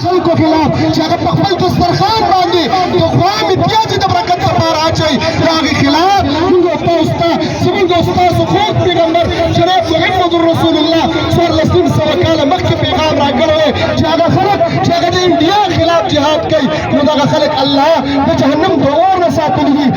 خلکو خلاف چې هغه په خپل دسترخوان باندې د غوا متیازې د برکت لپاره اچوي د هغې خلاف موږ او تاسو ته زموږ او ستاسو خوږ پیغمبر شریف محمد رسول الله 1400 کاله مخکې پیغام راکړی چې هغه خلک چې هغه د انډیا خلاف جهاد کوي نو دغه خلک الله د جهنم د اور نه ساتلي دي.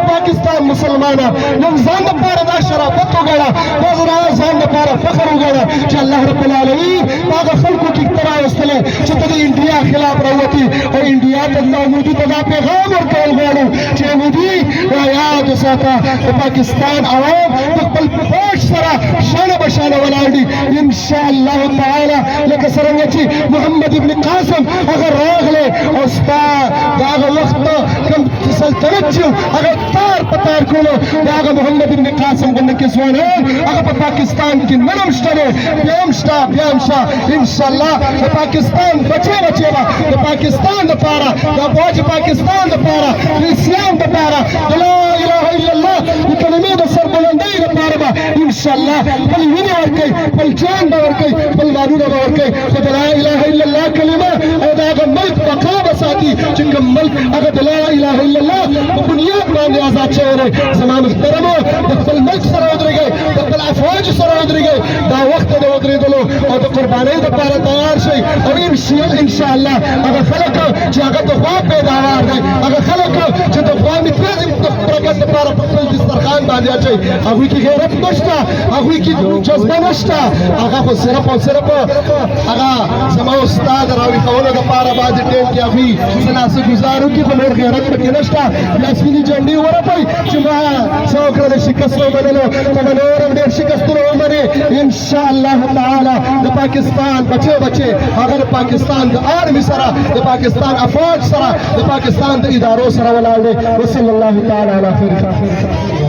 پاکستان مسلمانه نن ځان دپاره دا شرافت وګڼه دا ځان دپاره فخر وګڼه چې الله رب العالمین په هغه خلکو کې راوستلی چې ته د انډیا خلاف راوتي او انډیا ته مودي ته دا پیغام ورکول غواړو چې مودي دا یاد وساته د پاکستان عوام د خپل فوج سره شانه بشانه ولاړ دي انشاءالله تعالی لکه څرنګه چې محمد ابن قاسم هغه راغلی او ستا د هغه وخت کوم سلطنت چې هغه تار په تار کړلو د هغه محمد ابن قاسم غوندې ځوانان هغه په پاکستان کې نن هم شته دی بیا هم شته بیا هم شته انشاءالله د پاکستان بچې بچې به د پاکستان دپاره د افواج پاکستان دپاره د اسلام دپاره د لا اله الا الله د کلمې د سربلندۍ دپاره به انشاءالله خپل وینې ورکوي خپل جان به ورکوي خپل مالونه به ورکوي خو د لا اله الا الله کلمه او د هغه ملک بقا به ساتي چې کوم ملک هغه د لا اله الا الله په بنیاد باندې آزاد شوی دی. زما محترمو د خپل ملک سره ودرېږئ د خپل افواجو سره ودرېږئ دا وخت د ودرېدلو او د قربانۍ دپاره تیار شئ او انشاءالله هغه خلک چې هغه د غوا پیداوار دی هغه خلک چې د غوا متیازې د برکت دپاره په خپل دسترخوان باندې اچوي هغوی کې غیرت نشته هغوی کې جذبه نشته هغه خو صرف او صرف هغه زما استاد راویښولو دپاره بعضې ټیم کې هغوی څه ناسه ګزار وکړي خو نور غیرت پکې نشته بیا سپینې جنډې ورپوي چې ما څه وکړه د شکست ومنلو ته به نور هم ډېر شکستونه ومنې انشاءالله تعالی د پاکستان بچې بچې هغه د پاکستان د آرمي سره د پاکستان افواج سره د پاکستان د ادارو سره ولاړ دی وصلی الله تعالی علی خیر خلق